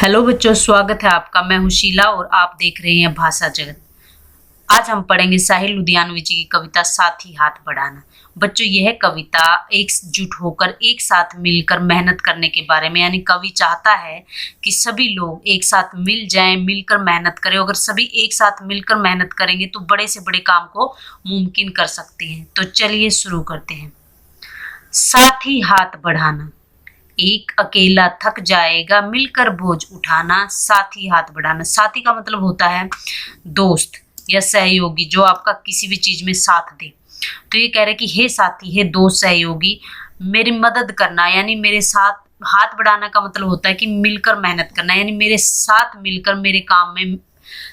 Hello बच्चों, स्वागत है आपका। मैं हूं शीला और आप देख रहे हैं भाषा जगत। आज हम पढ़ेंगे साहिल लुधियानवी जी की कविता साथी हाथ बढ़ाना। बच्चों, यह कविता एकजुट होकर एक साथ मिलकर मेहनत करने के बारे में, यानी कवि चाहता है कि सभी लोग एक साथ मिल जाएं, मिलकर मेहनत करें। अगर सभी एक साथ मिलकर मेहनत करेंगे तो बड़े से बड़े काम को मुमकिन कर सकते हैं। तो चलिए शुरू करते हैं। साथी हाथ बढ़ाना, एक अकेला थक जाएगा, मिलकर बोझ उठाना। साथी हाथ बढ़ाना, साथी का मतलब होता है दोस्त या सहयोगी, जो आपका किसी भी चीज में साथ दे। तो ये कह रहे कि हे साथी, हे दोस्त, सहयोगी, मेरी मदद करना, यानी मेरे साथ। हाथ बढ़ाना का मतलब होता है कि मिलकर मेहनत करना, यानी मेरे साथ मिलकर मेरे काम में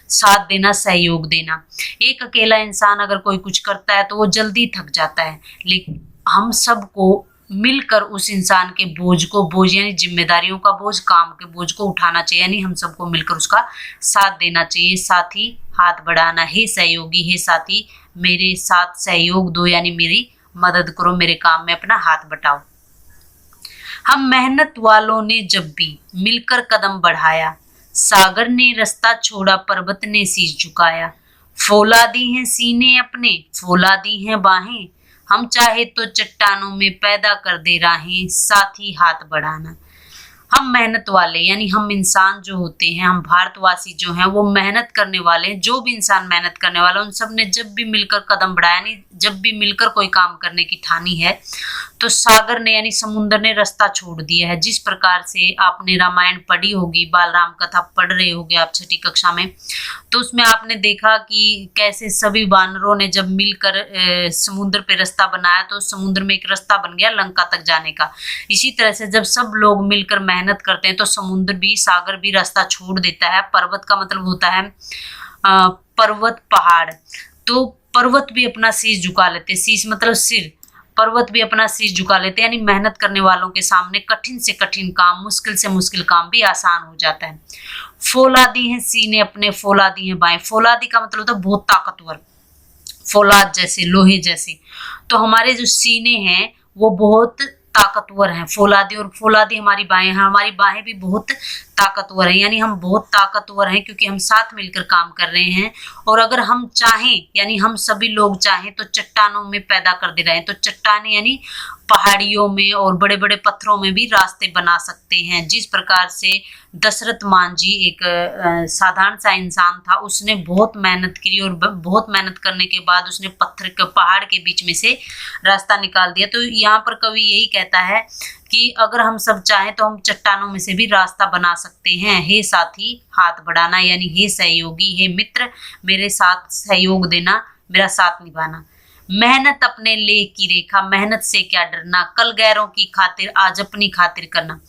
साथ देना, सहयोग देना। एक अकेला इंसान अगर कोई कुछ करता है तो वो जल्दी थक जाता है, लेकिन हम सबको मिलकर उस इंसान के बोझ यानी जिम्मेदारियों का बोझ, काम के बोझ को उठाना चाहिए। यानी हम सबको मिलकर उसका साथ देना चाहिए। साथी हाथ बढ़ाना, हे सहयोगी, हे साथी, मेरे साथ सहयोग दो, यानी मेरी मदद करो, मेरे काम में अपना हाथ बटाओ। हम मेहनत वालों ने जब भी मिलकर कदम बढ़ाया, सागर ने रास्ता छोड़ा, पर्वत ने शीश झुकाया। फौला दी हैं सीने अपने, फौला दी हैं बाहें, हम चाहे तो चट्टानों में पैदा कर दे राहें। साथी हाथ बढ़ाना, हम मेहनत वाले यानी हम इंसान जो होते हैं, हम भारतवासी जो हैं, वो मेहनत करने वाले, जो भी इंसान मेहनत करने वाला, उन सब ने जब भी मिलकर कदम बढ़ाया, यानी जब भी मिलकर कोई काम करने की ठानी है, तो सागर ने यानी समुद्र ने रास्ता छोड़ दिया है। जिस प्रकार से आपने रामायण पढ़ी होगी, बालराम कथा पढ़ रहे होगे आप छठी कक्षा में, तो उसमें आपने देखा कि कैसे सभी वानरों ने जब मिलकर समुद्र पे रास्ता बनाया तो समुद्र में एक रास्ता बन गया लंका तक जाने का। इसी तरह से जब सब लोग मिलकर मेहनत करते हैं तो समुद्र भी, सागर भी रास्ता छोड़ देता है। पर्वत का मतलब होता है पर्वत, पहाड़। तो पर्वत भी अपना शीश झुका लेते, शीश मतलब सिर, पर्वत भी अपना शीश झुका लेते हैं। यानी मेहनत करने वालों के सामने कठिन से कठिन काम, मुश्किल से मुश्किल काम भी आसान हो जाता है। फौलादी हैं सीने अपने, फौलादी हैं बाएं। फौलादी का मतलब होता है बहुत ताकतवर, फौलाद जैसे, लोहे जैसे। तो हमारे जो सीने हैं वो बहुत ताकतवर हैं, फौलादी, और फौलादी हमारी बाहें हैं, हमारी बाहें भी बहुत ताकतवर हैं। यानी हम बहुत ताकतवर हैं क्योंकि हम साथ मिलकर काम कर रहे हैं। और अगर हम चाहें, यानी हम सभी लोग चाहें, तो चट्टानों में पैदा कर दे रहे हैं। तो चट्टाने यानी पहाड़ियों में और बड़े बड़े पत्थरों में भी रास्ते बना सकते हैं। जिस प्रकार से दशरथ मान जी एक साधारण सा इंसान था, उसने बहुत मेहनत की और बहुत मेहनत करने के बाद उसने पत्थर के, पहाड़ के बीच में से रास्ता निकाल दिया। तो यहाँ पर कवि यही कहता है कि अगर हम सब चाहें तो हम चट्टानों में से भी रास्ता बना सकते हैं। हे साथी हाथ बढ़ाना, यानी हे सहयोगी, हे मित्र, मेरे साथ सहयोग देना, मेरा साथ निभाना। मेहनत अपने ले की रेखा, मेहनत से क्या डरना, कल गैरों की खातिर आज अपनी खातिर करना।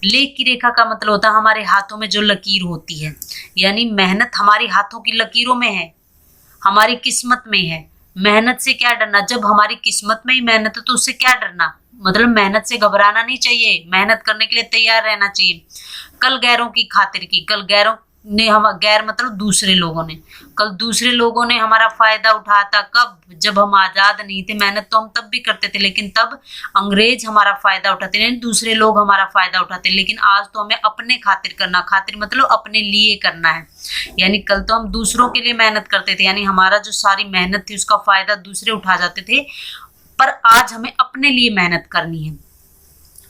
लेख की रेखा का मतलब होता है हमारे हाथों में जो लकीर होती है, यानी मेहनत हमारी हाथों की लकीरों में है, हमारी किस्मत में है। मेहनत से क्या डरना, जब हमारी किस्मत में ही मेहनत है तो उससे क्या डरना, मतलब मेहनत से घबराना नहीं चाहिए, मेहनत करने के लिए तैयार रहना चाहिए। कल गैरों की खातिर की, कल गैरों ने, हम गैर मतलब दूसरे लोगों ने, कल दूसरे लोगों ने हमारा फायदा उठाया था। कब, जब हम आजाद नहीं थे, मेहनत तो हम तब भी करते थे, लेकिन तब अंग्रेज हमारा फायदा उठाते, नहीं दूसरे लोग हमारा फायदा उठाते। लेकिन आज तो हमें अपने खातिर करना, खातिर मतलब अपने लिए करना है। यानी कल तो हम दूसरों के लिए मेहनत करते थे, यानी हमारा जो सारी मेहनत थी उसका फायदा दूसरे उठा जाते थे, पर आज हमें अपने लिए मेहनत करनी है।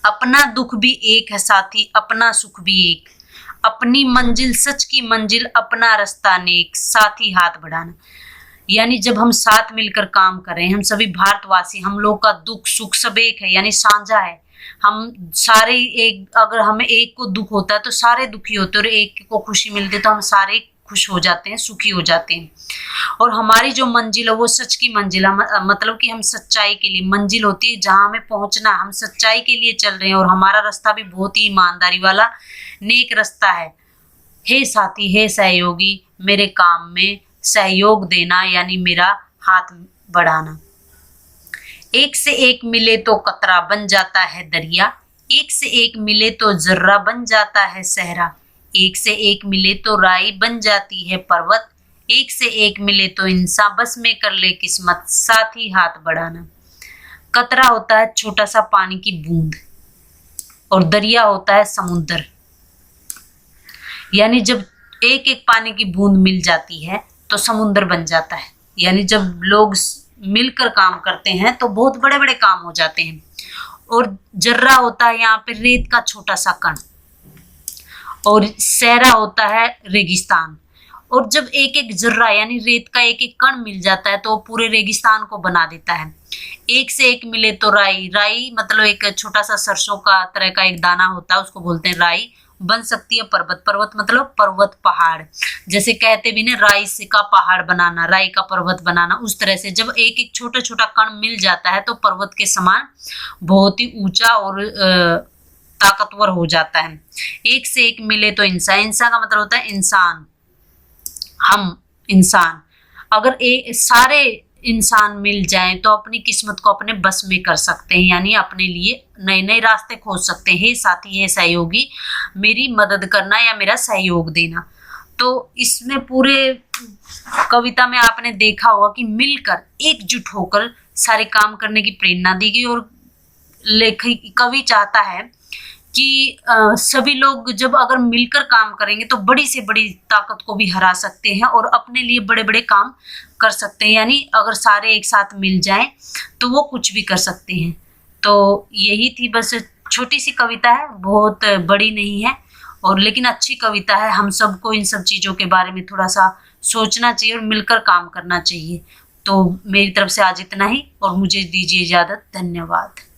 अपना दुख भी एक है साथी, अपना सुख भी एक, अपनी मंजिल सच की मंजिल, अपना रास्ता नेक। साथी हाथ बढ़ाना, यानी जब हम साथ मिलकर काम कर रहे हैं, हम सभी भारतवासी, हम लोग का दुख सुख सब एक है, यानी साझा है। हम सारे एक, अगर हमें एक को दुख होता है तो सारे दुखी होते हैं, और एक को खुशी मिलती है तो हम सारे खुश हो जाते हैं, सुखी हो जाते हैं। और हमारी जो मंजिल है वो सच की मंजिल है, मतलब कि हम सच्चाई के लिए, मंजिल होती है जहां हमें पहुंचना, हम सच्चाई के लिए चल रहे हैं, और हमारा रास्ता भी बहुत ही ईमानदारी वाला नेक रास्ता है। हे साथी, हे सहयोगी, मेरे काम में सहयोग देना, यानी मेरा हाथ बढ़ाना। एक से एक मिले तो कतरा बन जाता है दरिया, एक से एक मिले तो जर्रा बन जाता है सहरा, एक से एक मिले तो राई बन जाती है पर्वत, एक से एक मिले तो इंसान बस में कर ले किस्मत। साथी हाथ बढ़ाना, कतरा होता है छोटा सा पानी की बूंद, और दरिया होता है समुद्र। यानी जब एक एक पानी की बूंद मिल जाती है तो समुद्र बन जाता है। यानी जब लोग मिलकर काम करते हैं तो बहुत बड़े बड़े काम हो जाते हैं। और जर्रा होता है यहाँ पे रेत का छोटा सा कण, और सहरा होता है रेगिस्तान। और जब एक एक जर्रा यानी रेत का एक एक कण मिल जाता है तो वो पूरे रेगिस्तान को बना देता है। एक से एक मिले तो राई, राई मतलब एक छोटा सा सरसों का तरह का एक दाना होता है, उसको बोलते हैं राई। बन सकती है पर्वत, पर्वत मतलब पर्वत पहाड़, जैसे कहते भी ना राई से का पहाड़ बनाना, राई का पर्वत बनाना, उस तरह से जब एक एक छोटा छोटा कण मिल जाता है तो पर्वत के समान बहुत ही ऊंचा और ताकतवर हो जाता है। एक से एक मिले तो इंसान, इंसान का मतलब होता है इंसान, हम इंसान। अगर सारे इंसान मिल जाएं तो अपनी किस्मत को अपने बस में कर सकते हैं, यानी अपने लिए नए नए रास्ते खोज सकते हैं। हे साथी, हे सहयोगी, मेरी मदद करना या मेरा सहयोग देना। तो इसमें पूरे कविता में आपने देखा होगा कि मिलकर एकजुट होकर सारे काम करने की प्रेरणा दी गई। और लेखक कवि चाहता है कि सभी लोग जब अगर मिलकर काम करेंगे तो बड़ी से बड़ी ताकत को भी हरा सकते हैं और अपने लिए बड़े बड़े काम कर सकते हैं। यानी अगर सारे एक साथ मिल जाएं तो वो कुछ भी कर सकते हैं। तो यही थी, बस छोटी सी कविता है, बहुत बड़ी नहीं है, और लेकिन अच्छी कविता है। हम सबको इन सब चीज़ों के बारे में थोड़ा सा सोचना चाहिए और मिलकर काम करना चाहिए। तो मेरी तरफ से आज इतना ही, और मुझे दीजिए इजाज़त। धन्यवाद।